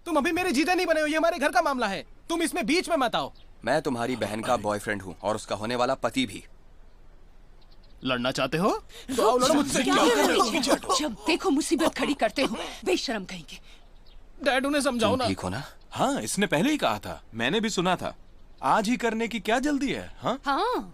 तुम अभी मेरे जीते नहीं बने हो, ये हमारे घर का मामला है, तुम इसमें बीच में मत आओ। मैं तुम्हारी बहन का बॉयफ्रेंड हूँ और उसका होने वाला पति भी। लड़ना चाहते हो तो आओ लड़ो मुझसे। जब देखो मुसीबत खड़ी करते हो, बेशरम कहेंगे। डैड उन्हें समझाओ ना। ठीक हो ना? हाँ, इसने पहले ही कहा था, मैंने भी सुना था। आज ही करने की क्या जल्दी है? हाँ हाँ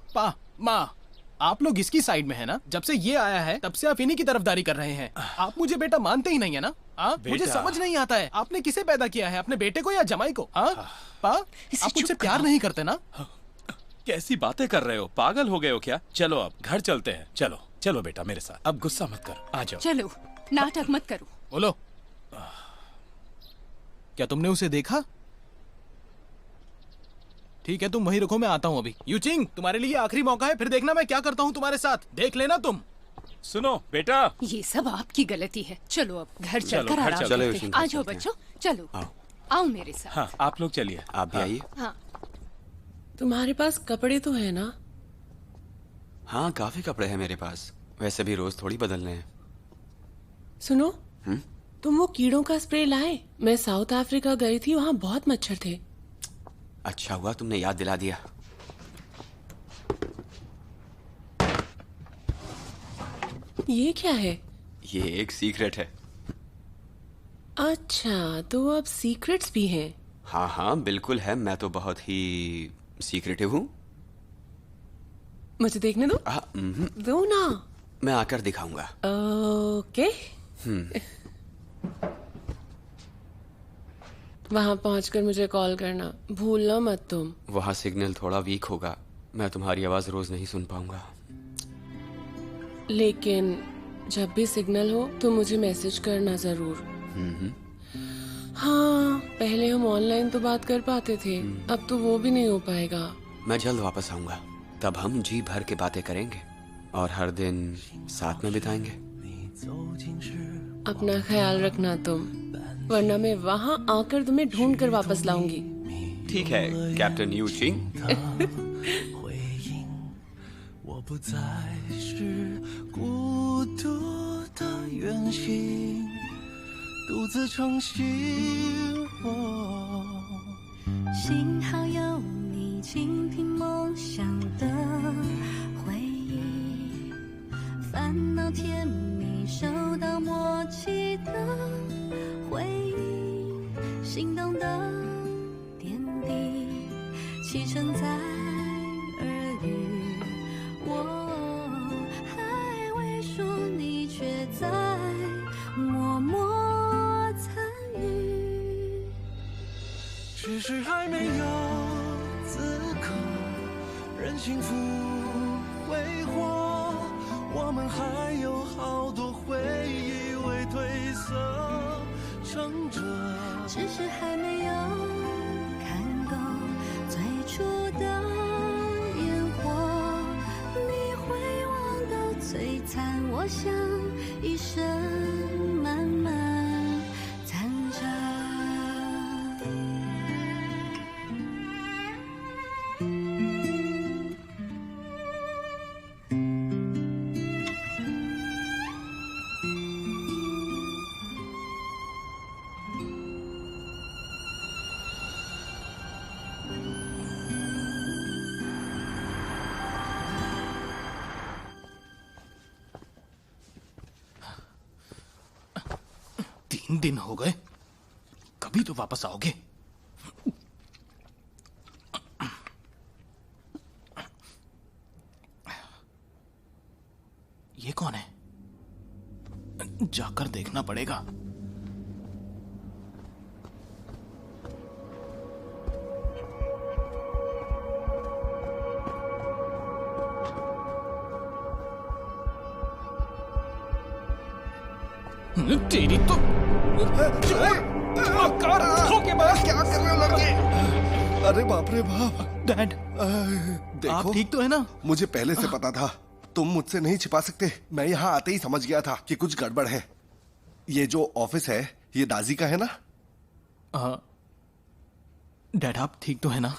माँ, आप लोग इसकी साइड में है ना? जब से ये आया है तब से आप इन्हीं की तरफदारी कर रहे हैं। आप मुझे बेटा मानते ही नहीं है ना? मुझे समझ नहीं आता है, आपने किसे पैदा किया है, अपने बेटे को या जमाई को? पा, आप मुझसे प्यार नहीं करते ना? कैसी बातें कर रहे हो, पागल हो गए हो क्या? चलो अब घर चलते हैं। चलो चलो बेटा मेरे साथ, अब गुस्सा मत कर, आ जाओ। चलो, नाटक मत करो। बोलो, क्या तुमने उसे देखा? ठीक है, तुम वहीं रुको, मैं आता हूँ अभी। यूचिंग, तुम्हारे लिए आखिरी मौका है, फिर देखना मैं क्या करता हूँ तुम्हारे साथ, देख लेना तुम। सुनो बेटा, ये सब आपकी गलती है। चलो अब घर चलकर आराम करते हैं। आ जाओ बच्चों, चलो आओ मेरे साथ। हाँ आप लोग चलिए। आप भी आइए। हाँ, तुम्हारे पास कपड़े तो है ना? हाँ काफी कपड़े हैं मेरे पास, वैसे भी रोज थोड़ी बदलने हैं। सुनो, तुम वो कीड़ों का स्प्रे लाए? मैं साउथ अफ्रीका गई थी, वहाँ बहुत मच्छर थे। अच्छा हुआ तुमने याद दिला दिया। ये क्या है? ये एक सीक्रेट है। अच्छा, तो अब सीक्रेट्स भी हैं? हाँ हाँ बिल्कुल है, मैं तो बहुत ही सीक्रेटिव हूँ। मुझे देखने दो। दो ना। मैं आकर दिखाऊंगा। ओके। वहां पहुंचकर मुझे कॉल करना, भूलना मत तुम। वहाँ सिग्नल थोड़ा वीक होगा, मैं तुम्हारी आवाज रोज नहीं सुन पाऊंगा। लेकिन जब भी सिग्नल हो तो मुझे मैसेज करना जरूर। हाँ, पहले हम ऑनलाइन तो बात कर पाते थे, अब तो वो भी नहीं हो पाएगा। मैं जल्द वापस आऊंगा, तब हम जी भर के बातें करेंगे और हर दिन साथ में बिताएंगे। अपना ख्याल रखना तुम, वरना मैं वहाँ आकर तुम्हें ढूंढ कर वापस लाऊंगी। ठीक है कैप्टन यू चिंग।幸好有你倾听梦想的回忆，烦恼甜蜜收到默契的回应，心动的点滴启程在耳语，我还未说，你却在默默参与，只是还没有资格任幸福挥霍，我们还有好多回忆未褪色撑着，只是还没有看够最初的烟火，你会忘得璀璨，我想一生慢慢藏着。दिन हो गए, कभी तो वापस आओगे। ये कौन है? जाकर देखना पड़ेगा। तेरी तो धोखेबाज, क्या कर रहे हो लड़के? अरे बाप रे बाप। डैड, देखो, आप ठीक तो है ना? मुझे पहले से पता था, तुम मुझसे नहीं छिपा सकते। मैं यहाँ आते ही समझ गया था कि कुछ गड़बड़ है। ये जो ऑफिस है, ये दाजी का है ना? डैड, आप ठीक तो है ना?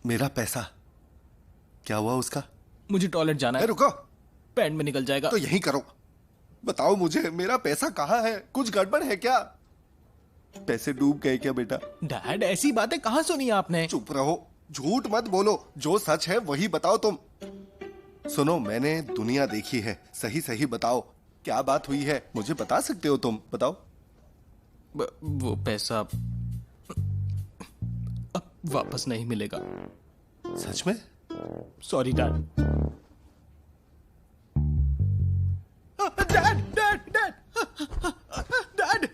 मेरा पैसा क्या हुआ उसका? मुझे टॉयलेट जाना है। रुको, पैंट में निकल जाएगा। तो यही करो, बताओ मुझे, मेरा पैसा कहाँ है? कुछ गड़बड़ है क्या? पैसे डूब गए क्या बेटा? डैड, ऐसी बातें कहाँ सुनी आपने? चुप रहो, झूठ मत बोलो, जो सच है वही बताओ तुम। सुनो, मैंने दुनिया देखी है, सही सही बताओ क्या बात हुई है? मुझे बता सकते हो तुम? बताओ। वो पैसा अब वापस नहीं मिलेगा। सच में? Sorry dad. Dad dad dad dad,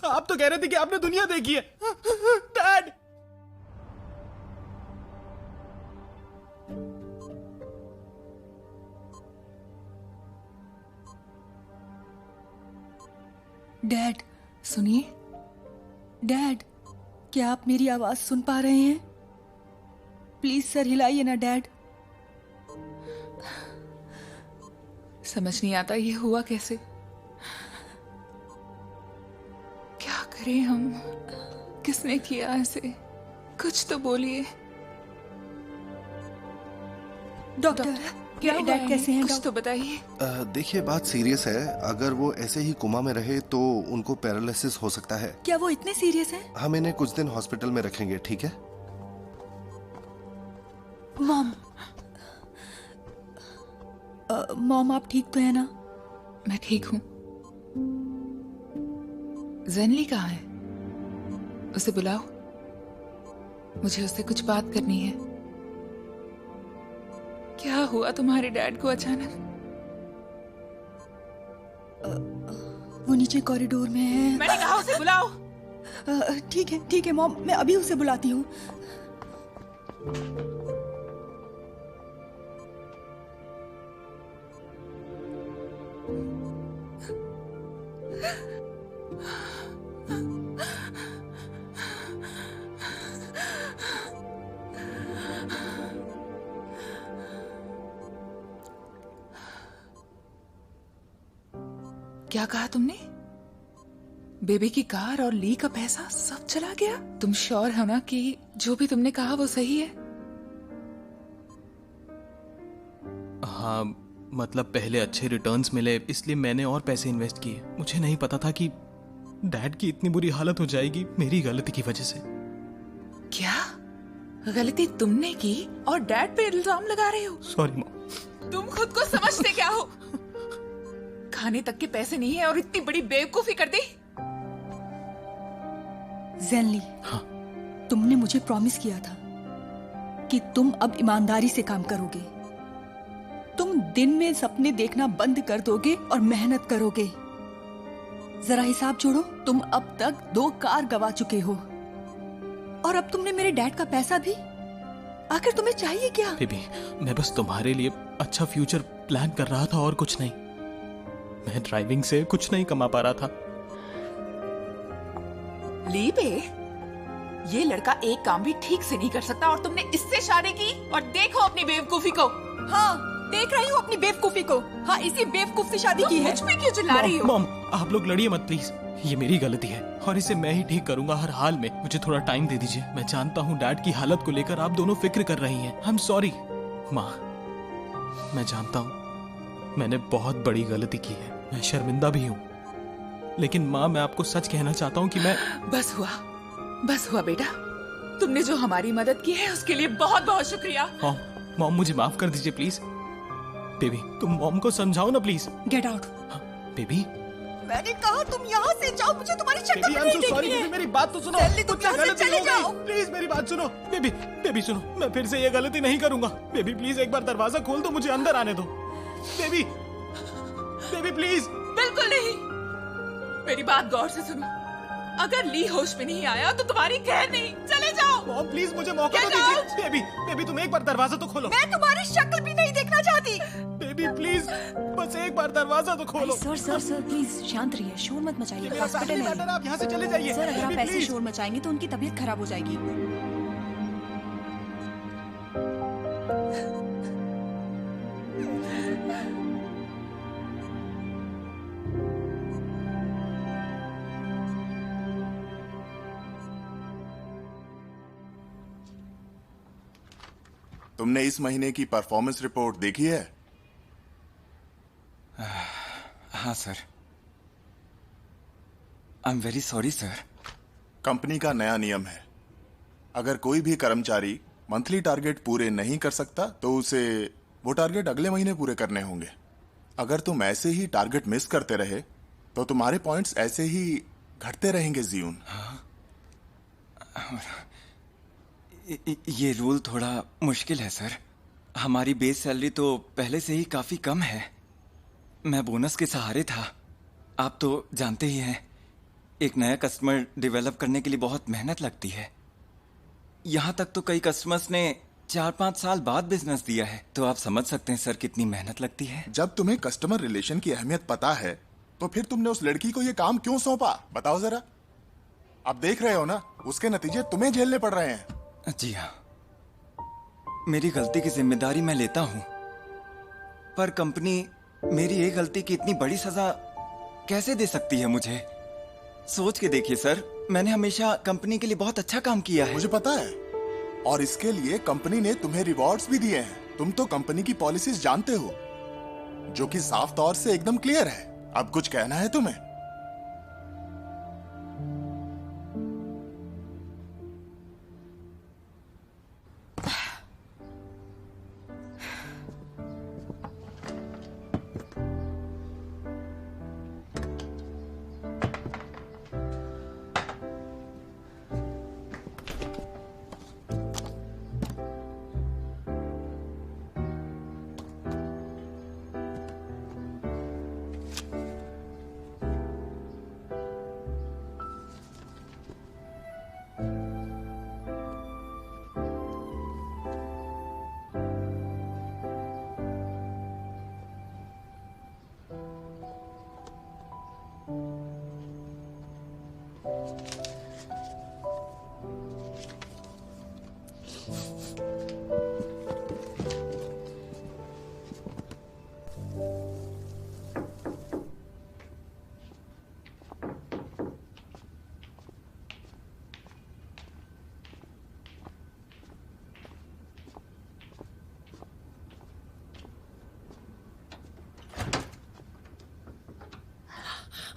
आप तो कह रहे थे कि आपने दुनिया देखी है। डैड, डैड सुनिए। डैड, क्या आप मेरी आवाज सुन पा रहे हैं? प्लीज सर हिलाइए ना डैड। समझ नहीं आता ये हुआ कैसे। क्या करें हम? किसने किया ऐसे? कुछ तो बोलिए। डॉक्टर, क्या डैड कैसे हैं? कुछ तो बताइए। देखिए, बात सीरियस है। अगर वो ऐसे ही कोमा में रहे तो उनको पैरालिसिस हो सकता है। क्या वो इतने सीरियस हैं? हम इन्हें कुछ दिन हॉस्पिटल में रखेंगे, ठीक है? मॉम, मॉम आप ठीक तो है ना? मैं ठीक हूँ। ज़ेनली कहाँ है? उसे बुलाओ, मुझे उससे कुछ बात करनी है। क्या हुआ तुम्हारे डैड को अचानक? वो नीचे कॉरिडोर में है। मैंने कहा उसे बुलाओ। ठीक है मॉम, मैं अभी उसे बुलाती हूँ। क्या कहा तुमने? बेबी की कार और ली का पैसा सब चला गया? तुम श्योर हो ना कि जो भी तुमने कहा वो सही है? हाँ, मतलब पहले अच्छे रिटर्न्स मिले इसलिए मैंने और पैसे इन्वेस्ट किए। मुझे नहीं पता था कि डैड की इतनी बुरी हालत हो जाएगी मेरी गलती की वजह से। क्या गलती तुमने की और डैड पे इल्जाम लगा रहे हो? Sorry mom. तुम खुद को समझते क्या हो? खाने तक के पैसे नहीं है और इतनी बड़ी बेवकूफी कर दी। ज़ेनली, हाँ? तुमने मुझे प्रॉमिस किया था कि तुम अब ईमानदारी से काम करोगे। तुम दिन में सपने देखना बंद कर दोगे और मेहनत करोगे। जरा हिसाब जोड़ो, तुम अब तक 2 कार गवा चुके हो और अब तुमने मेरे डैड का पैसा भी। आखिर तुम्हें चाहिए क्या? बेबी, मैं बस तुम्हारे लिए अच्छा फ्यूचर प्लान कर रहा था और कुछ नहीं। मैं ड्राइविंग से कुछ नहीं कमा पा रहा था। ली पे ये लड़का एक काम भी ठीक से नहीं कर सकता और तुमने इससे शादी की और देखो अपनी बेवकूफी को। हाँ, देख रही हूँ अपनी बेवकूफी को। हाँ, इसी बेवकूफ से शादी की है। मुझ पे क्यों चिल्ला रही हो? मॉम, आप लोग लड़िए मत प्लीज। ये मेरी गलती है और इसे मैं ही ठीक करूंगा हर हाल में। मुझे थोड़ा टाइम दे दीजिए। मैं जानता हूँ डैड की हालत को लेकर आप दोनों फिक्र कर रही हैं। आई एम सॉरी माँ, मैं जानता हूँ मैंने बहुत बड़ी गलती की है। मैं शर्मिंदा भी हूँ, लेकिन माँ मैं आपको सच कहना चाहता हूँ कि मैं। बस हुआ बेटा। तुमने जो हमारी मदद की है उसके लिए बहुत बहुत शुक्रिया। मॉम मुझे माफ कर दीजिए प्लीज। बेबी, तुम मॉम को समझाओ ना प्लीज। Get out. बेबी, मैंने कहा तुम यहाँ से जाओ, मुझे तुम्हारी शक्ल नहीं देखनी है। मेरी बात तो सुनो। तुम यहाँ से चले जाओ। प्लीज मेरी बात सुनो। बेबी सुनो, मैं फिर से ये गलती नहीं करूंगा। बेबी प्लीज एक बार दरवाजा खोल दो, मुझे अंदर आने दो। Baby please. बिल्कुल नहीं। मेरी बात गौर से सुनो। अगर ली होश में नहीं आया तो तुम्हारी खैर नहीं। चले जाओ। मॉम प्लीज मुझे मौका तो दीजिए। बेबी बेबी तुम एक बार दरवाजा तो खोलो। मैं तुम्हारी शक्ल भी नहीं देखना चाहती। बेबी प्लीज बस एक बार दरवाजा तो खोलो। सर सर सर प्लीज शांत रहिए, शोर मत मचाइए। हॉस्पिटल है, आप यहाँ से चले जाइए। सर अगर आप ऐसे शोर मचाएंगे तो उनकी तबीयत खराब हो जाएगी। तुमने इस महीने की परफॉर्मेंस रिपोर्ट देखी है? हाँ sir. I am very sorry sir. Company का नया नियम है, अगर कोई भी कर्मचारी मंथली टारगेट पूरे नहीं कर सकता तो उसे वो टारगेट अगले महीने पूरे करने होंगे। अगर तुम ऐसे ही टारगेट मिस करते रहे तो तुम्हारे पॉइंट्स ऐसे ही घटते रहेंगे जियून। ये रूल थोड़ा मुश्किल है सर। हमारी बेस सैलरी तो पहले से ही काफी कम है। मैं बोनस के सहारे था। आप तो जानते ही हैं, एक नया कस्टमर डेवलप करने के लिए बहुत मेहनत लगती है। यहाँ तक तो कई कस्टमर्स ने 4-5 साल बाद बिजनेस दिया है, तो आप समझ सकते हैं सर कितनी मेहनत लगती है। जब तुम्हें कस्टमर रिलेशन की अहमियत पता है तो फिर तुमने उस लड़की को ये काम क्यों सौंपा? बताओ जरा। अब देख रहे हो ना, उसके नतीजे तुम्हें झेलने पड़ रहे हैं। जी हाँ, मेरी गलती की जिम्मेदारी मैं लेता हूं, पर कंपनी मेरी एक गलती की इतनी बड़ी सजा कैसे दे सकती है मुझे? सोच के देखिए सर, मैंने हमेशा कंपनी के लिए बहुत अच्छा काम किया है। मुझे पता है, और इसके लिए कंपनी ने तुम्हें रिवॉर्ड्स भी दिए हैं। तुम तो कंपनी की पॉलिसीज जानते हो, जो कि साफ तौर से एकदम क्लियर है। अब कुछ कहना है तुम्हें?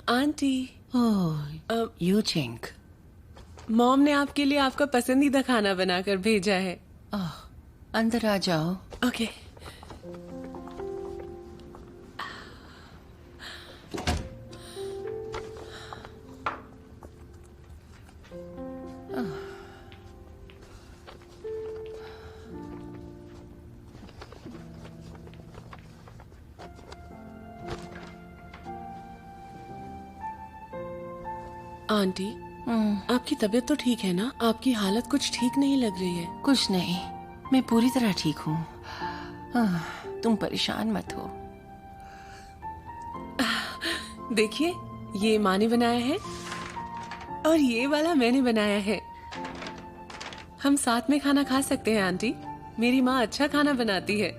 Aunty, you chink. मॉम ने आपके लिए आपका पसंदीदा खाना बनाकर भेजा है। अंदर आ जाओ। ओके। आंटी, आपकी तबीयत तो ठीक है ना? आपकी हालत कुछ ठीक नहीं लग रही है। कुछ नहीं, मैं पूरी तरह ठीक हूँ। तुम परेशान मत हो। देखिए, ये माँ ने बनाया है और ये वाला मैंने बनाया है। हम साथ में खाना खा सकते हैं आंटी। मेरी माँ अच्छा खाना बनाती है।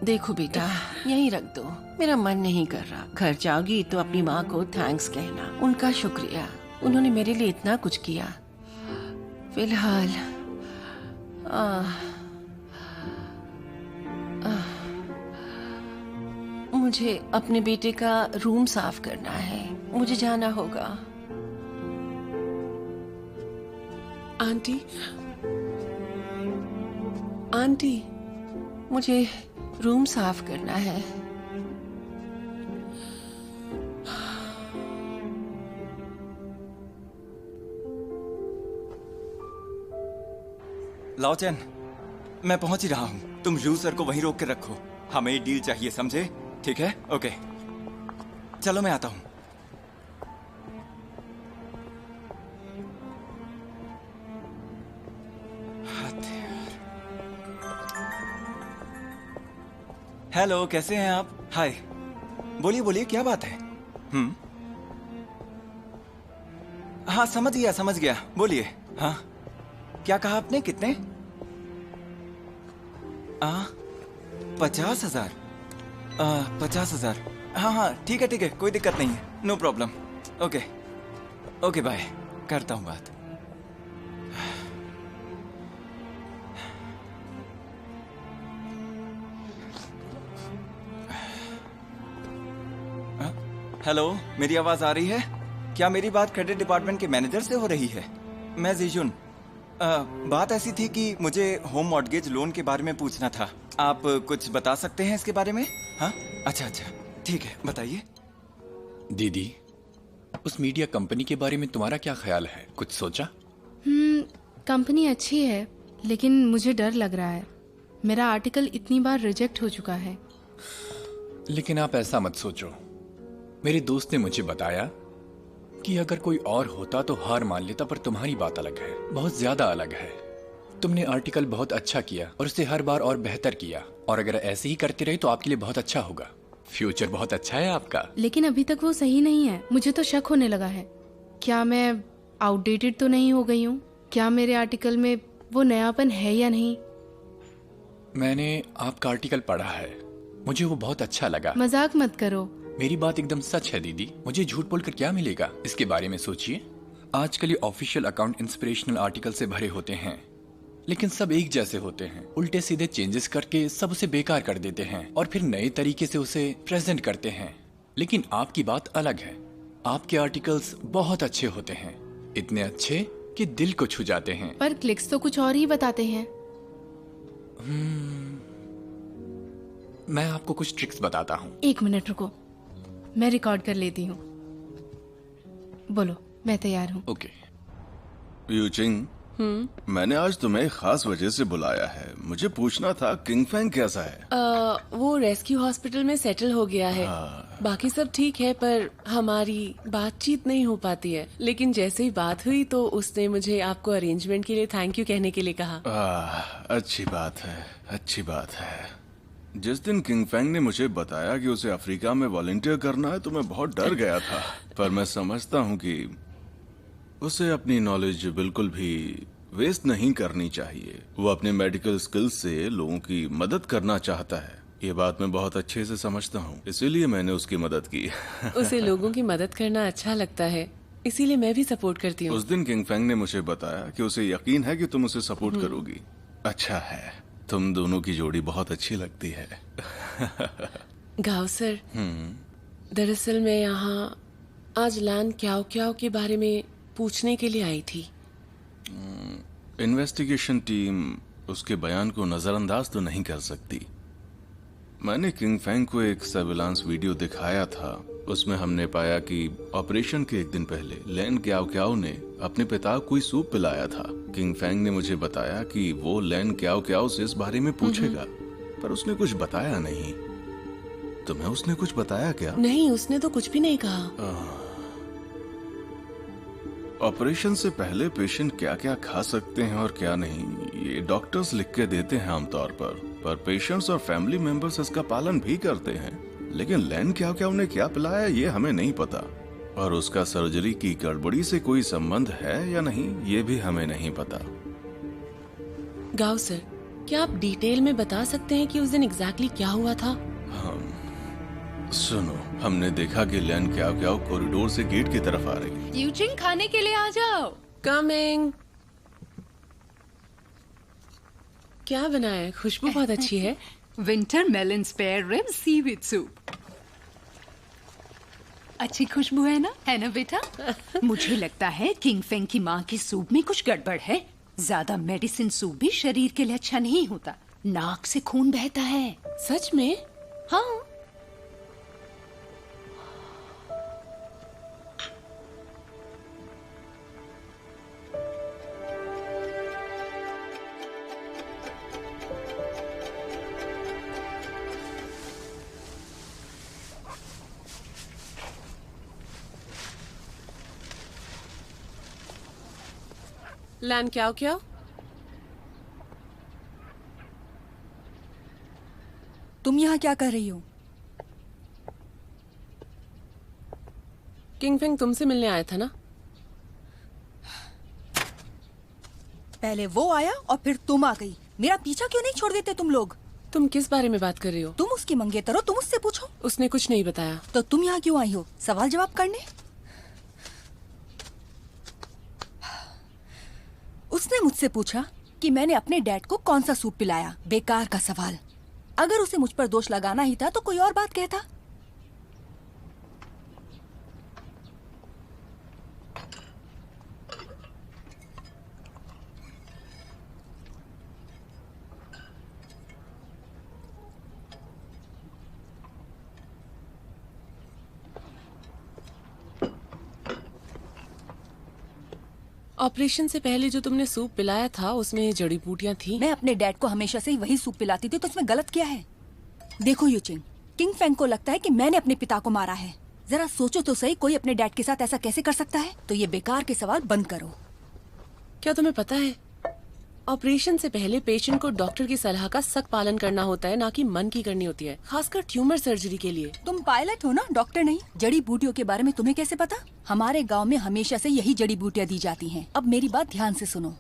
देखो बेटा, यहीं रख दो, मेरा मन नहीं कर रहा। घर जाओगी तो अपनी माँ को थैंक्स कहना, उनका शुक्रिया, उन्होंने मेरे लिए इतना कुछ किया। फिलहाल मुझे अपने बेटे का रूम साफ करना है, मुझे जाना होगा। आंटी, आंटी, मुझे रूम साफ करना है। लाओचैन, मैं पहुंच ही रहा हूं। तुम यू सर को वहीं रोक के रखो, हमें डील चाहिए, समझे? ठीक है? ओके, चलो मैं आता हूं। हेलो, कैसे हैं आप? हाय। बोलिए बोलिए, क्या बात है? हाँ, समझ गया। बोलिए। हाँ, क्या कहा आपने? कितने? 50,000। 50,000। हाँ, ठीक है, कोई दिक्कत नहीं है। No problem. Okay, bye. करता हूँ बात। हेलो, मेरी आवाज आ रही है? क्या मेरी बात क्रेडिट डिपार्टमेंट के मैनेजर से हो रही है? मैं जीजुन। बात ऐसी थी कि मुझे होम मॉर्टगेज लोन के बारे में पूछना था। आप कुछ बता सकते हैं इसके बारे में? हाँ, अच्छा, ठीक है, बताइए। दीदी, उस मीडिया कंपनी के बारे में तुम्हारा क्या ख्याल है? कुछ सोचा? कंपनी अच्छी है, लेकिन मुझे डर लग रहा है। मेरा आर्टिकल इतनी बार रिजेक्ट हो चुका है। लेकिन आप ऐसा मत सोचो। मेरे दोस्त ने मुझे बताया कि अगर कोई और होता तो हार मान लेता, पर तुम्हारी बात अलग है, बहुत ज्यादा अलग है। तुमने आर्टिकल बहुत अच्छा किया और उसे हर बार और बेहतर किया, और अगर ऐसे ही करते रहे तो आपके लिए बहुत अच्छा होगा। फ्यूचर बहुत अच्छा है आपका। लेकिन अभी तक वो सही नहीं है। मुझे तो शक होने लगा है। क्या मैं आउटडेटेड तो नहीं हो गई हूँ? क्या मेरे आर्टिकल में वो नयापन है या नहीं? मैंने आपका आर्टिकल पढ़ा है, मुझे वो बहुत अच्छा लगा। मजाक मत करो। मेरी बात एकदम सच है दीदी। मुझे झूठ बोलकर क्या मिलेगा? इसके बारे में सोचिए। आजकल ये ऑफिशियल अकाउंट इंस्पिरेशनल आर्टिकल से भरे होते हैं, लेकिन सब एक जैसे होते हैं। उल्टे सीधे चेंजेस करके सब उसे बेकार कर देते हैं और फिर नए तरीके से उसे प्रेजेंट करते हैं। लेकिन आपकी बात अलग है। आपके आर्टिकल्स बहुत अच्छे होते हैं, इतने अच्छे कि दिल को छू जाते हैं। पर क्लिक्स तो कुछ और ही बताते हैं। मैं आपको कुछ ट्रिक्स बताता हूँ। 1 मिनट रुको, मैं रिकॉर्ड कर लेती हूँ। बोलो, मैं तैयार हूँ। ओके। यूचिंग, मैंने आज तुम्हें एक खास वजह से बुलाया है। मुझे पूछना था किंग फैंग कैसा है? वो रेस्क्यू हॉस्पिटल में सेटल हो गया है। बाकी सब ठीक है, पर हमारी बातचीत नहीं हो पाती है। लेकिन जैसे ही बात हुई तो उसने मुझे आपको अरेंजमेंट के लिए थैंक यू कहने के लिए कहा। अच्छी बात है। जिस दिन किंग फैंग ने मुझे बताया कि उसे अफ्रीका में वॉलंटियर करना है तो मैं बहुत डर गया था, पर मैं समझता हूँ कि उसे अपनी नॉलेज बिल्कुल भी वेस्ट नहीं करनी चाहिए। वो अपने मेडिकल स्किल्स से लोगों की मदद करना चाहता है। ये बात मैं बहुत अच्छे से समझता हूँ, इसीलिए मैंने उसकी मदद की। उसे लोगों की मदद करना अच्छा लगता है, इसीलिए मैं भी सपोर्ट करती हूँ। उस दिन किंग फैंग ने मुझे बताया कि उसे यकीन है कि तुम उसे सपोर्ट करोगी। अच्छा है, तुम दोनों की जोड़ी बहुत अच्छी लगती है। गाँव सर, दरअसल मैं यहाँ आज लैन क्याओ क्याओ के बारे में पूछने के लिए आई थी। इन्वेस्टिगेशन टीम उसके बयान को नजरअंदाज तो नहीं कर सकती। मैंने किंग फैंग को एक सर्विलांस वीडियो दिखाया था। उसमें हमने पाया कि ऑपरेशन के 1 दिन पहले लैन क्याओ क्याओ ने अपने पिता को कोई सूप पिलाया था। किंग फैंग ने मुझे बताया कि वो लैन क्याओ क्याओ से इस बारे में पूछेगा, पर उसने कुछ बताया नहीं। तुम्हें उसने कुछ बताया क्या? नहीं, उसने तो कुछ भी नहीं कहा। ऑपरेशन से पहले पेशेंट क्या क्या खा सकते हैं और क्या नहीं, ये डॉक्टर्स लिख के देते हैं आमतौर पर पेशेंट्स और फैमिली मेंबर्स इसका पालन भी करते हैं। लेकिन लैन क्या उन्हें क्या पिलाया ये हमें नहीं पता, और उसका सर्जरी की गड़बड़ी से कोई संबंध है या नहीं ये भी हमें नहीं पता। गाँव सर, क्या आप डिटेल में बता सकते हैं कि उस दिन एग्जैक्टली क्या हुआ था? सुनो, हमने देखा कि लैन क्या कॉरिडोर से गेट की तरफ आ रही है। यूचिंग, खाने के लिए आ जाओ। कमिंग। क्या बनाया है? खुशबू बहुत अच्छी है। Winter melon spare rib seaweed soup. अच्छी खुशबू है ना बेटा? मुझे लगता है किंग फेंग की माँ के सूप में कुछ गड़बड़ है। ज्यादा मेडिसिन सूप भी शरीर के लिए अच्छा नहीं होता। नाक से खून बहता है। सच में? हाँ। लैन क्या तुम यहाँ क्या कर रही हो? किंग फेंग तुमसे मिलने आया था ना? पहले वो आया और फिर तुम आ गई। मेरा पीछा क्यों नहीं छोड़ देते तुम लोग? तुम किस बारे में बात कर रही हो? तुम उसकी मंगेतर हो, तुम उससे पूछो। उसने कुछ नहीं बताया। तो तुम यहाँ क्यों आई हो? सवाल जवाब करने? उसने मुझसे पूछा कि मैंने अपने डैड को कौन सा सूप पिलाया। बेकार का सवाल। अगर उसे मुझ पर दोष लगाना ही था तो कोई और बात कहता। ऑपरेशन से पहले जो तुमने सूप पिलाया था उसमें जड़ी बूटियां थी। मैं अपने डैड को हमेशा से ही वही सूप पिलाती थी, तो उसमें गलत क्या है? देखो यूचिंग, किंग फेंग को लगता है कि मैंने अपने पिता को मारा है। जरा सोचो तो सही, कोई अपने डैड के साथ ऐसा कैसे कर सकता है? तो ये बेकार के सवाल बंद करो। क्या तुम्हें पता है, ऑपरेशन से पहले पेशेंट को डॉक्टर की सलाह का सख्त पालन करना होता है, ना कि मन की करनी होती है, खासकर ट्यूमर सर्जरी के लिए। तुम पायलट हो ना, डॉक्टर नहीं। जड़ी बूटियों के बारे में तुम्हें कैसे पता? हमारे गांव में हमेशा से यही जड़ी बूटियां दी जाती हैं। अब मेरी बात ध्यान से सुनो।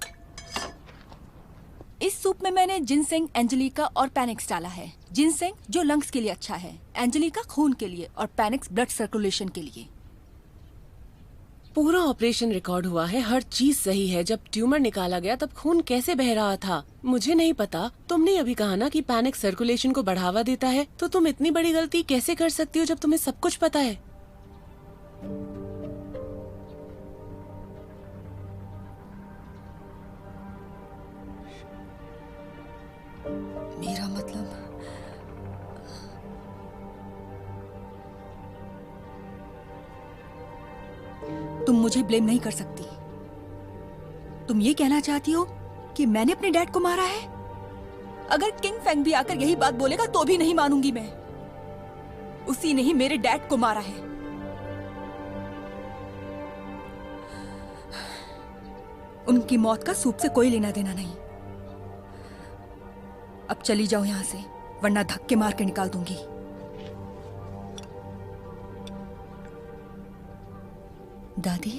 इस सूप में मैंने जिनसेंग, एंजेलिका और पैनिक्स डाला है। जिनसेंग जो लंग्स के लिए अच्छा है, एंजेलिका खून के लिए और पैनिक्स ब्लड सर्कुलेशन के लिए। पूरा ऑपरेशन रिकॉर्ड हुआ है, हर चीज सही है। जब ट्यूमर निकाला गया तब खून कैसे बह रहा था मुझे नहीं पता। तुमने अभी कहा ना कि पैनिक सर्कुलेशन को बढ़ावा देता है, तो तुम इतनी बड़ी गलती कैसे कर सकती हो जब तुम्हें सब कुछ पता है? मेरा मतलब तुम मुझे ब्लेम नहीं कर सकती। तुम ये कहना चाहती हो कि मैंने अपने डैड को मारा है? अगर किंग फेंग भी आकर यही बात बोलेगा तो भी नहीं मानूंगी मैं। उसी ने ही मेरे डैड को मारा है। उनकी मौत का सूप से कोई लेना देना नहीं। अब चली जाओ यहां से, वरना धक्के मार के निकाल दूंगी। दादी,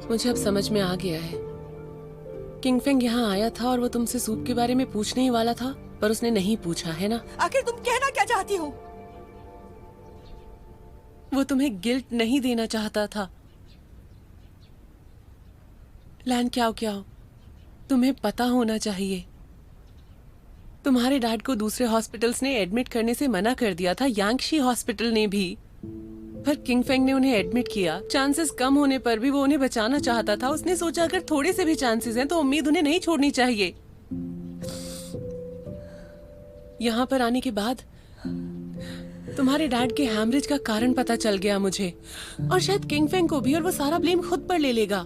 मुझे अब समझ में आ गया है। किंग फेंग यहाँ आया था और वो तुमसे सूप के बारे में पूछने ही वाला था, पर उसने नहीं पूछा, है ना? आखिर तुम कहना क्या चाहती हो? वो तुम्हें गिल्ट नहीं देना चाहता था। लैन क्या हो, तुम्हें पता होना चाहिए। तुम्हारे डैड को दूसरे हॉस्पिटल्स ने एडमिट करने से मना कर दिया था, यांगशी हॉस्पिटल ने भी। पर किंग फेंग ने उन्हें एडमिट किया। चांसेस कम होने पर भी वो उन्हें बचाना चाहता था। उसने सोचा अगर थोड़े से भी चांसेस हैं तो उम्मीद उन्हें नहीं छोड़नी चाहिए। यहाँ पर आने के बाद तुम्हारे डैड के हैमरेज का कारण पता चल गया मुझे, और शायद किंग फेंग को भी, और वो सारा ब्लेम खुद पर ले लेगा।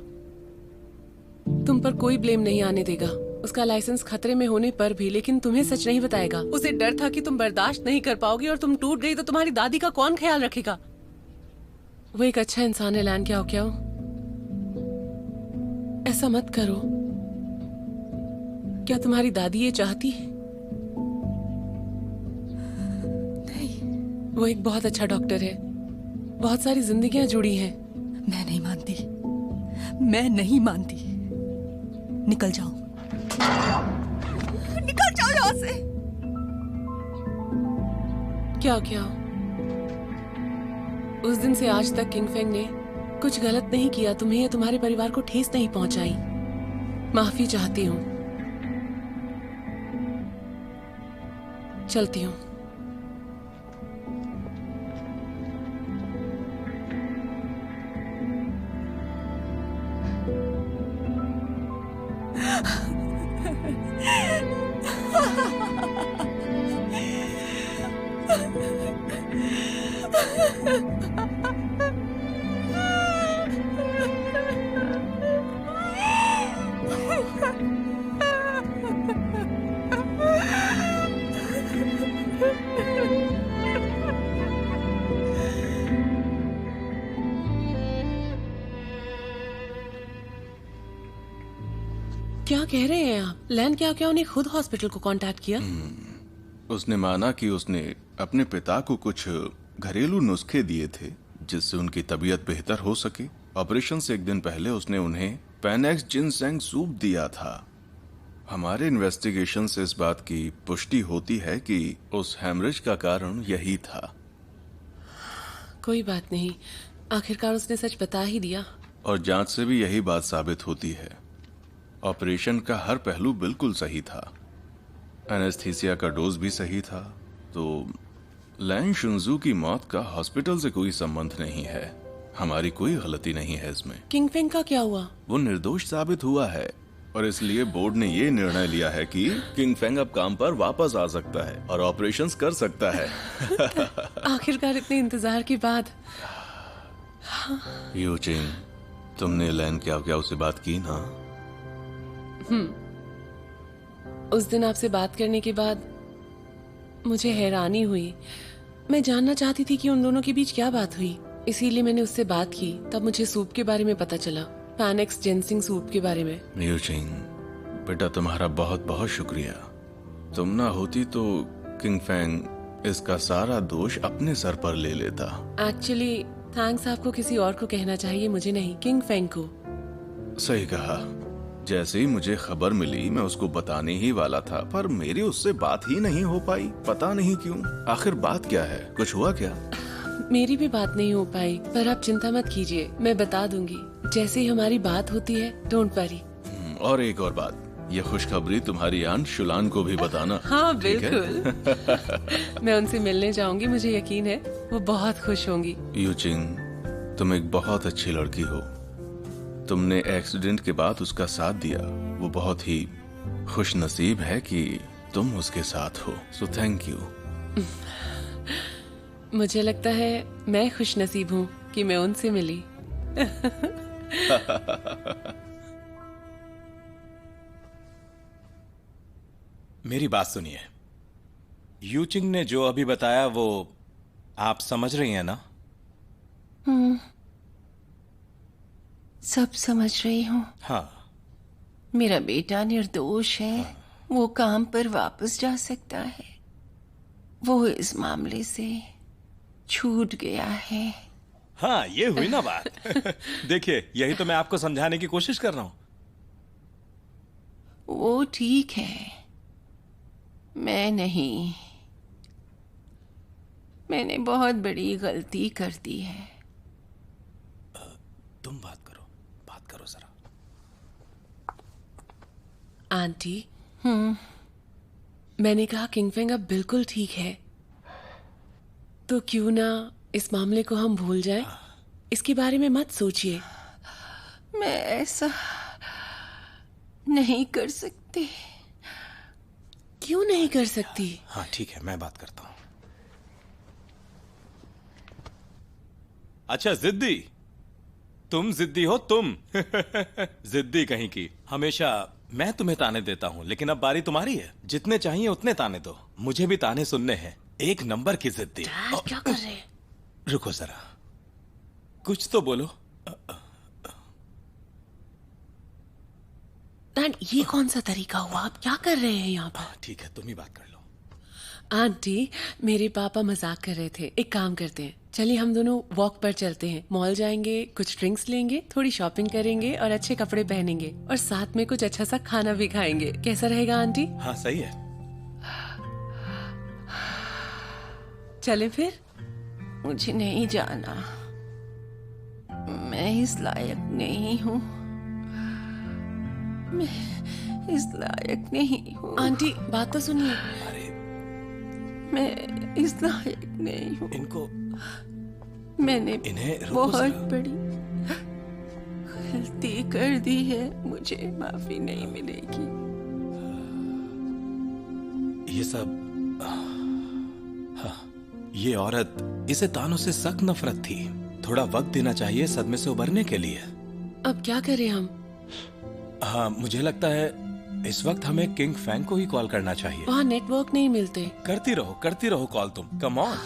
तुम पर कोई ब्लेम नहीं आने देगा, उसका लाइसेंस खतरे में होने पर भी, लेकिन तुम्हें सच नहीं बताएगा। उसे डर था कि तुम बर्दाश्त नहीं कर पाओगी और तुम टूट गई तो तुम्हारी दादी का कौन ख्याल रखेगा। वो एक अच्छा इंसान है लैन, क्या हो ऐसा मत करो। क्या तुम्हारी दादी ये चाहती? नहीं। वो एक बहुत अच्छा डॉक्टर है, बहुत सारी जिंदगियां जुड़ी हैं। मैं नहीं मानती, मैं नहीं मानती। निकल जाओ, निकल जाओ यहाँ से। क्या उस दिन से आज तक किंग फेंग ने कुछ गलत नहीं किया, तुम्हें या तुम्हारे परिवार को ठेस नहीं पहुंचाई। माफी चाहती हूँ, चलती हूँ। क्या कह रहे हैं आप? लैन क्या क्या उन्हें खुद हॉस्पिटल को कांटेक्ट किया? उसने माना कि उसने अपने पिता को कुछ घरेलू नुस्खे दिए थे जिससे उनकी तबीयत बेहतर हो सके। ऑपरेशन से एक दिन पहले उसने उन्हें पैनेक्स जिनसेंग सूप दिया था। हमारे इन्वेस्टिगेशन से इस बात की पुष्टि होती है कि उस हैमरेज का कारण यही था। कोई बात नहीं, आखिरकार उसने सच बता ही दिया। और जांच से भी यही बात साबित होती है। ऑपरेशन का हर पहलू बिल्कुल सही था। एनेस्थीसिया का डोज भी सही था। तो लैन शुनजू की मौत का हॉस्पिटल से कोई संबंध नहीं है। हमारी कोई गलती नहीं है इसमें। किंग फेंग का क्या हुआ? वो निर्दोष साबित हुआ है और इसलिए बोर्ड ने ये निर्णय लिया है कि किंग फेंग अब काम पर वापस आ सकता है और ऑपरेशंस कर सकता है। आखिरकार इतने इंतजार के बाद। यूचिंग, तुमने लैन क्या से बात की ना? उस दिन आपसे बात करने के बाद मुझे हैरानी हुई। मैं जानना चाहती थी कि उन दोनों के बीच क्या बात हुई, इसीलिए मैंने उससे बात की। तब मुझे सूप के बारे में पता चला, पैनेक्स जिनसिंग सूप के बारे में। यूचिंग, बेटा तुम्हारा बहुत बहुत शुक्रिया। तुम ना होती तो किंग फेंग इसका सारा दोष अपने सर पर ले लेता। एक्चुअली थैंक्स आपको किसी और को कहना चाहिए, मुझे नहीं, किंग फेंग को। सही कहा। जैसे ही मुझे खबर मिली मैं उसको बताने ही वाला था, पर मेरी उससे बात ही नहीं हो पाई। पता नहीं क्यों। आखिर बात क्या है? कुछ हुआ क्या? मेरी भी बात नहीं हो पाई, पर आप चिंता मत कीजिए, मैं बता दूंगी जैसे ही हमारी बात होती है। Don't worry. और एक और बात, ये खुशखबरी तुम्हारी आंट शुलान को भी बताना। हाँ ठीक है? बिल्कुल। मैं उनसे मिलने जाऊंगी, मुझे यकीन है वो बहुत खुश होंगी। यूचिंग, तुम एक बहुत अच्छी लड़की हो। तुमने एक्सीडेंट के बाद उसका साथ दिया। वो बहुत ही खुश नसीब है कि तुम उसके साथ हो। So thank you. मुझे लगता है मैं खुश नसीब हूँ कि मैं उनसे मिली। मेरी बात सुनिए। यूचिंग ने जो अभी बताया वो आप समझ रही हैं ना? सब समझ रही हूँ। हाँ। मेरा बेटा निर्दोष है। वो काम पर वापस जा सकता है। वो इस मामले से छूट गया है। हाँ, ये हुई ना बात। देखिए, यही तो मैं आपको समझाने की कोशिश कर रहा हूं। वो ठीक है, मैं नहीं। मैंने बहुत बड़ी गलती कर दी है। तुम बात करो जरा। आंटी, मैंने कहा किंग फेंग अब बिल्कुल ठीक है, तो क्यों ना इस मामले को हम भूल जाएं? इसके बारे में मत सोचिए। मैं ऐसा नहीं कर सकती। क्यों नहीं कर सकती? हाँ ठीक है, मैं बात करता हूं। अच्छा जिद्दी, तुम जिद्दी हो तुम। जिद्दी कहीं की। हमेशा मैं तुम्हें ताने देता हूं, लेकिन अब बारी तुम्हारी है। जितने चाहिए उतने ताने दो, मुझे भी ताने सुनने हैं। एक नंबर की जिद्दी। क्या कर रहे हैं? रुको जरा, कुछ तो बोलो। डैड, ये कौन सा तरीका हुआ? आप क्या कर रहे हैं यहाँ पर? ठीक है, तुम ही बात कर लो। आंटी, मेरे पापा मजाक कर रहे थे। एक काम करते हैं, चलिए हम दोनों वॉक पर चलते हैं। मॉल जाएंगे, कुछ ड्रिंक्स लेंगे, थोड़ी शॉपिंग करेंगे और अच्छे कपड़े पहनेंगे और साथ में कुछ अच्छा सा खाना भी खाएंगे। कैसा रहेगा आंटी? हाँ सही है। चले फिर? मुझे नहीं जाना। मैं इस लायक नहीं हूँ। मैं इस लायक नहीं हूँ। आंटी, बात तो सुनिए। मैं इस लायक नहीं हूँ। इनको मैंने इन्हें बहुत बड़ी गलती कर दी है। मुझे माफी नहीं मिलेगी। ये सब हाँ, ये औरत, इसे तानों से सख्त नफरत थी। थोड़ा वक्त देना चाहिए सदमे से उबरने के लिए। अब क्या करें हम? हाँ, मुझे लगता है इस वक्त हमें किंग फैंग को ही कॉल करना चाहिए। वहाँ नेटवर्क नहीं मिलते। करती रहो कॉल तुम। Come on.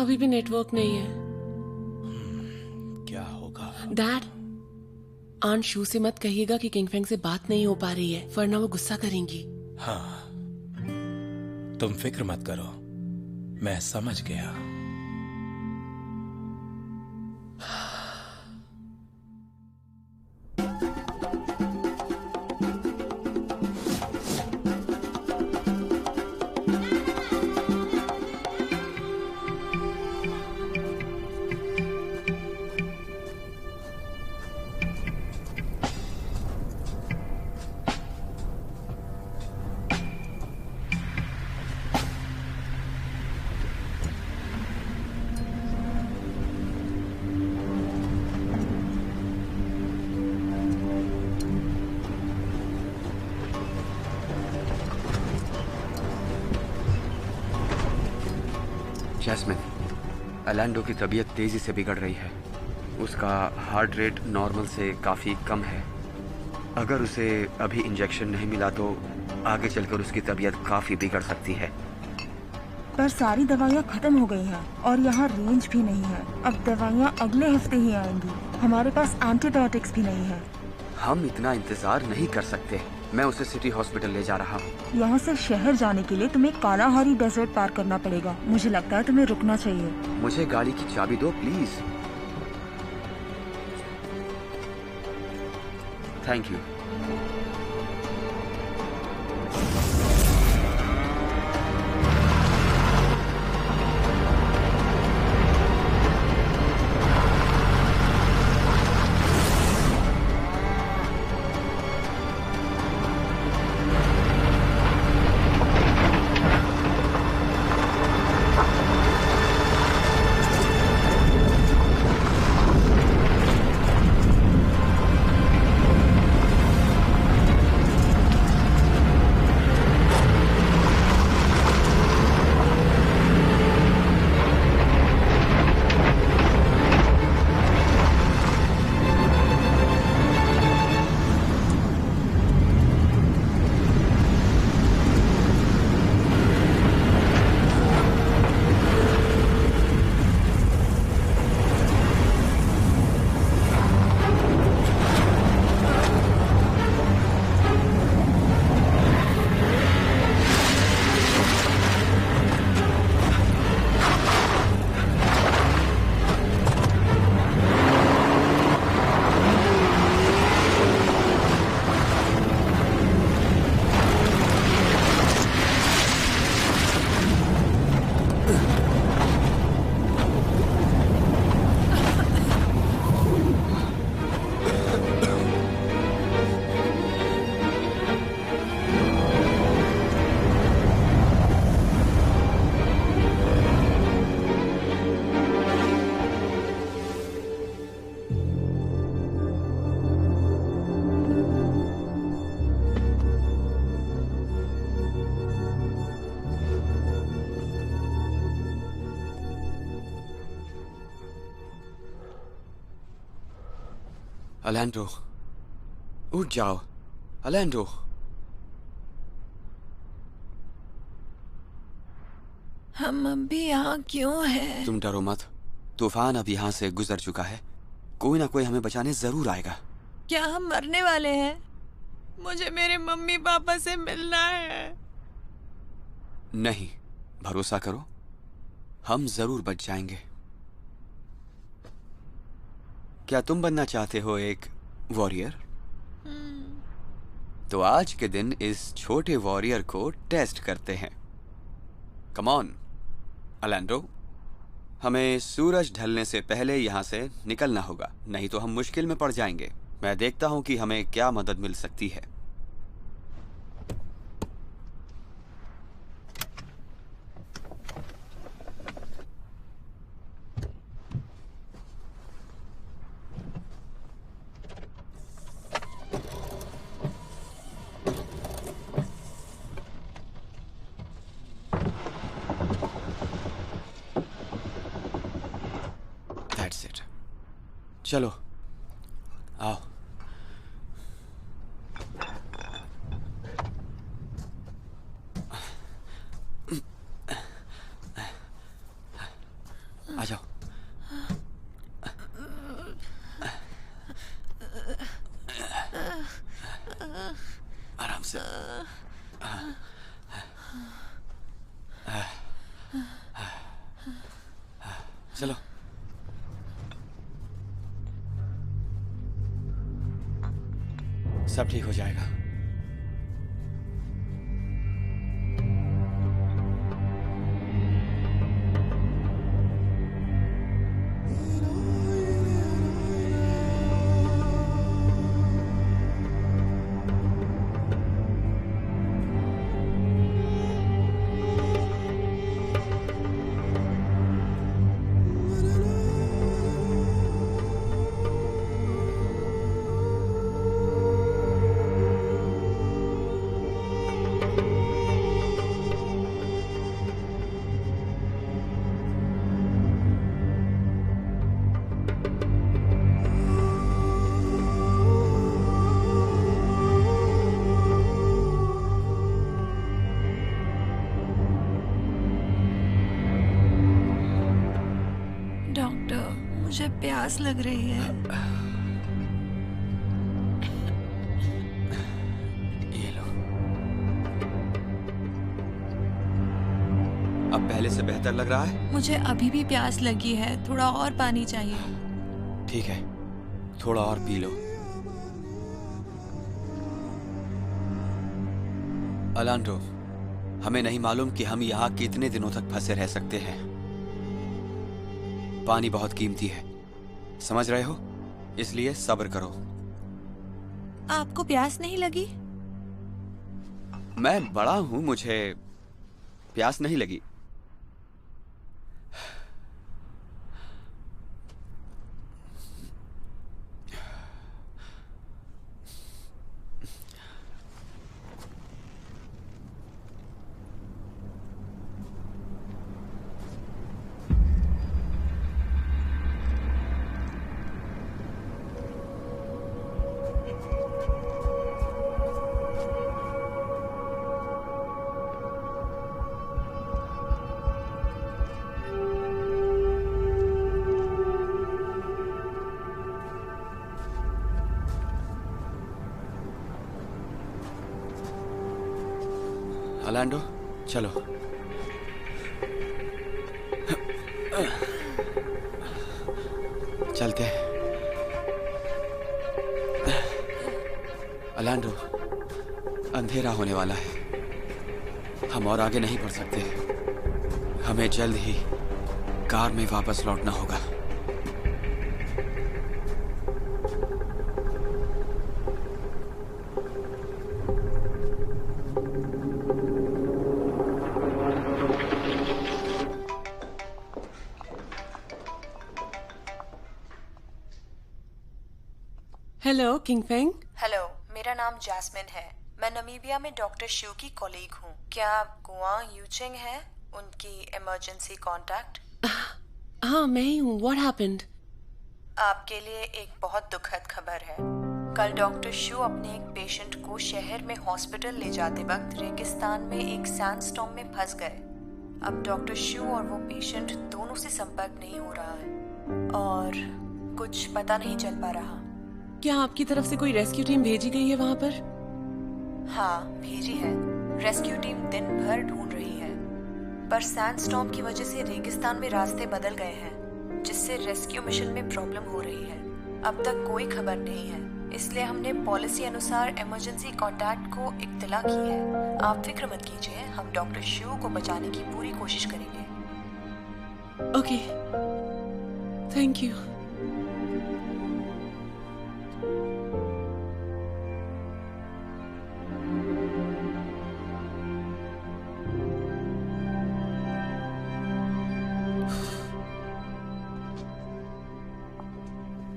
अभी भी नेटवर्क नहीं है। क्या होगा? डैड, आंट शू से मत कहिएगा कि किंगफेंग से बात नहीं हो पा रही है, वरना वो गुस्सा करेंगी। हाँ, तुम फिक्र मत करो, मैं समझ गया। जैस्मिन, अलांडो की तबीयत तेजी से बिगड़ रही है। उसका हार्ट रेट नॉर्मल से काफ़ी कम है। अगर उसे अभी इंजेक्शन नहीं मिला तो आगे चलकर उसकी तबीयत काफ़ी बिगड़ सकती है। पर सारी दवाइयाँ खत्म हो गई हैं और यहाँ रेंज भी नहीं है। अब दवाइयाँ अगले हफ्ते ही आएंगी। हमारे पास एंटीबायोटिक्स भी नहीं है। हम इतना इंतजार नहीं कर सकते। मैं उसे सिटी हॉस्पिटल ले जा रहा हूँ। यहाँ से शहर जाने के लिए तुम्हें कालाहारी डेजर्ट पार करना पड़ेगा। मुझे लगता है तुम्हें रुकना चाहिए। मुझे गाड़ी की चाबी दो प्लीज। Thank you. अलांडो, उठ जाओ। अलांडो, हम अभी यहाँ क्यों हैं? तुम डरो मत। तूफान अब यहाँ से गुजर चुका है। कोई ना कोई हमें बचाने जरूर आएगा। क्या हम मरने वाले हैं? मुझे मेरे मम्मी पापा से मिलना है। नहीं, भरोसा करो, हम जरूर बच जाएंगे। क्या तुम बनना चाहते हो एक वॉरियर? तो आज के दिन इस छोटे वॉरियर को टेस्ट करते हैं। कम ऑन अलांडो, हमें सूरज ढलने से पहले यहाँ से निकलना होगा, नहीं तो हम मुश्किल में पड़ जाएंगे। मैं देखता हूँ कि हमें क्या मदद मिल सकती है। That's it. चलो आओ। चलो। सब ठीक हो जाएगा। मुझे प्यास लग रही है। ये लो। अब पहले से बेहतर लग रहा है? मुझे अभी भी प्यास लगी है, थोड़ा और पानी चाहिए। ठीक है, थोड़ा और पी लो। अलांडो, हमें नहीं मालूम कि हम यहाँ कितने दिनों तक फंसे रह सकते हैं। पानी बहुत कीमती है, समझ रहे हो? इसलिए सब्र करो। आपको प्यास नहीं लगी? मैं बड़ा हूं, मुझे प्यास नहीं लगी। अलांडो, चलो। चलते हैं। अलांडो, अंधेरा होने वाला है, हम और आगे नहीं बढ़ सकते। हमें जल्द ही कार में वापस लौटना होगा। हेलो किंगफेंग। हेलो, मेरा नाम जैस्मिन है। मैं नमीबिया में डॉक्टर शिव की कॉलीग हूँ। क्या गुआंग यूचिंग है उनकी इमरजेंसी कांटेक्ट? हाँ, मैं ही हूँ। What happened? आपके लिए एक बहुत दुखद खबर है। कल डॉक्टर शिव अपने एक पेशेंट को शहर में हॉस्पिटल ले जाते वक्त रेगिस्तान में एक सैंडस्टॉर्म में फंस गए। अब डॉक्टर शिव और वो पेशेंट दोनों से संपर्क नहीं हो रहा है और कुछ पता नहीं चल पा रहा। क्या आपकी तरफ से कोई रेस्क्यू टीम भेजी गई है वहाँ पर? हाँ, भेजी है। रेस्क्यू टीम दिन भर ढूंढ रही है, पर सैंडस्टॉर्म की वजह से रेगिस्तान में रास्ते बदल गए हैं, जिससे रेस्क्यू मिशन में प्रॉब्लम हो रही है। अब तक कोई खबर नहीं है, इसलिए हमने पॉलिसी अनुसार इमरजेंसी कांटेक्ट को इत्तला की है। आप फिक्र मत कीजिए, हम डॉक्टर शिव को बचाने की पूरी कोशिश करेंगे। Okay, thank you.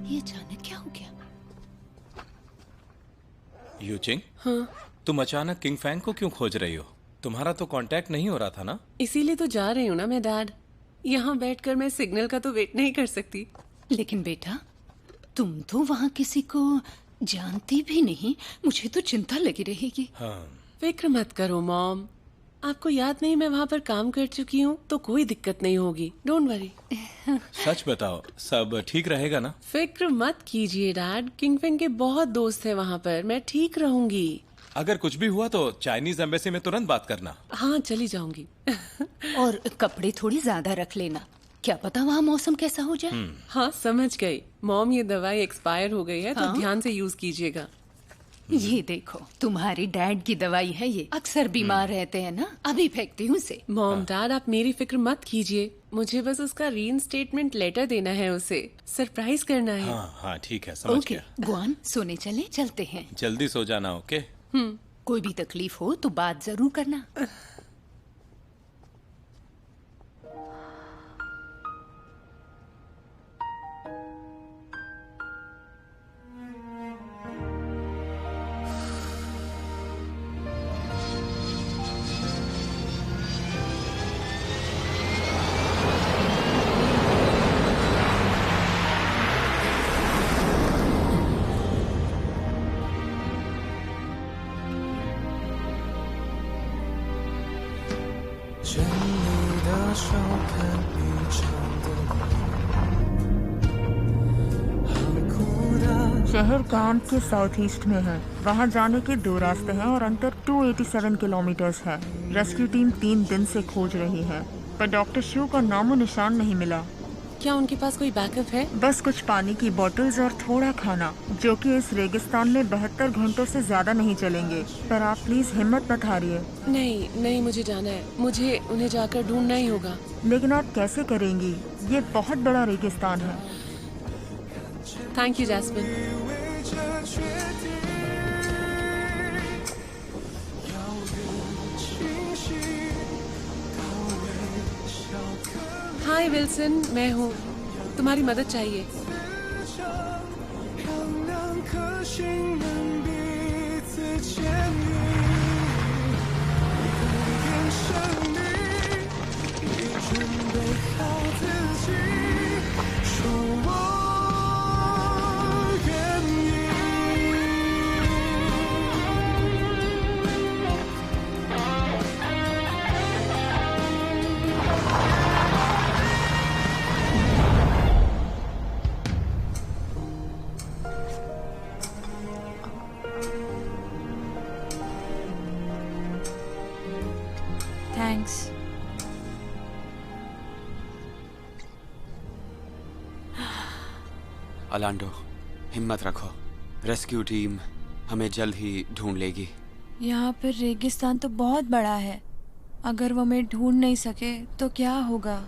ये अचानक क्या हो गया? यूचिंग, हाँ? तुम अचानक किंगफैंग को क्यों खोज रही हो? तुम्हारा तो कांटेक्ट नहीं हो रहा था ना? इसीलिए तो जा रही हूँ ना मैं डैड। यहाँ बैठकर मैं सिग्नल का तो वेट नहीं कर सकती। लेकिन बेटा, तुम तो वहाँ किसी को जानती भी नहीं, मुझे तो चिंता लगी रहेगी। हाँ। फिक्र मत करो मॉम, आपको याद नहीं मैं वहाँ पर काम कर चुकी हूँ, तो कोई दिक्कत नहीं होगी। Don't worry. सच बताओ, सब ठीक रहेगा ना? फिक्र मत कीजिए डैड, किंगफिंग के बहुत दोस्त हैं वहाँ पर, मैं ठीक रहूंगी। अगर कुछ भी हुआ तो चाइनीज एम्बेसी में तुरंत बात करना। हाँ चली जाऊंगी। और कपड़े थोड़ी ज्यादा रख लेना, क्या पता वहाँ मौसम कैसा हो जाए। हाँ समझ गई। मॉम ये दवाई एक्सपायर हो गई है तो हाँ? ध्यान से यूज कीजिएगा। ये देखो तुम्हारी डैड की दवाई है ये, अक्सर बीमार रहते हैं ना, अभी फेंकती हूँ उसे। मॉम डैड आप मेरी फिक्र मत कीजिए, मुझे बस उसका रीइंस्टेटमेंट लेटर देना है, उसे सरप्राइज करना है। हाँ हाँ ठीक है, समझ ओके गया। गुआन सोने चलते हैं। जल्दी सो जाना, ओके? कोई भी तकलीफ हो तो बात जरूर करना। शहर कैंप के साउथ ईस्ट में है। वहाँ जाने के 2 रास्ते हैं और अंतर 287 किलोमीटर्स है। रेस्क्यू टीम 3 दिन से खोज रही है, पर डॉक्टर शिव का नामो निशान नहीं मिला। क्या उनके पास कोई बैकअप है? बस कुछ पानी की बोतल्स और थोड़ा खाना, जो कि इस रेगिस्तान में 72 घंटों से ज्यादा नहीं चलेंगे। पर आप प्लीज हिम्मत मत हारिए। नहीं मुझे जाना है, मुझे उन्हें जाकर ढूंढना ही होगा। लेकिन आप कैसे करेंगी? ये बहुत बड़ा रेगिस्तान है। Thank you Jasmine. Hi Wilson, मैं हूँ, तुम्हारी मदद चाहिए। थैंक्स। अलांडो, हिम्मत रखो, रेस्क्यू टीम हमें जल्द ही ढूंढ लेगी। यहाँ पर रेगिस्तान तो बहुत बड़ा है, अगर वो हमें ढूंढ नहीं सके तो क्या होगा?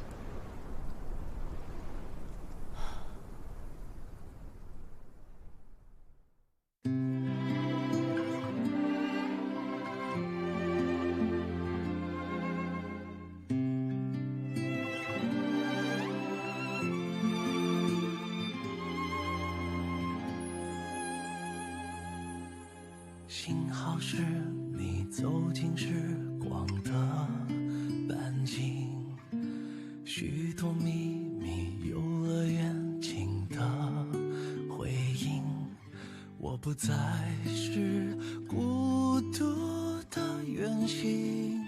幸好是你走进时光的半径，许多秘密游乐园情的回应。我不再是孤独的远行，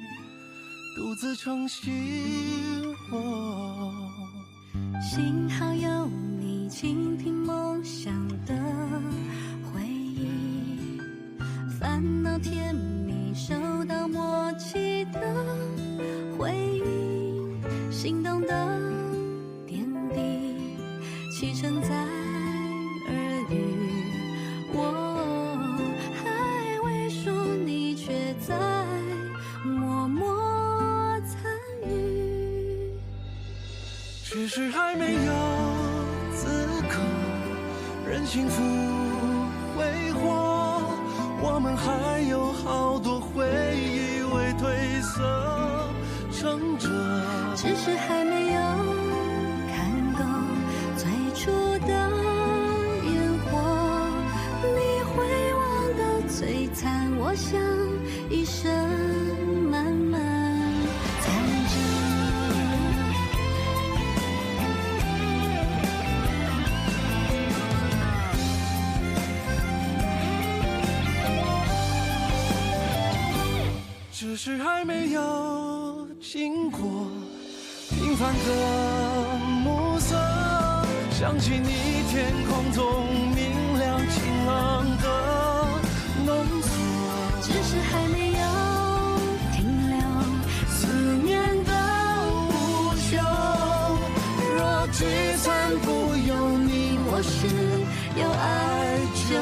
独自撑起我。幸好有你倾听梦想的回忆，烦恼甜蜜收到默契的回应，心动的点滴启程在耳语，我还未说，你却在默默参与，只是还没有资格任幸福挥霍，我们还有好多回忆未褪色撑着，只是还没有看够最初的烟火，你会忘得璀璨，我想一生慢慢藏着。只是还没有经过平凡的暮色，想起你天空中明亮晴朗的浓缩。只是还没有停留，思念到无休。若聚餐不有你，或许有爱就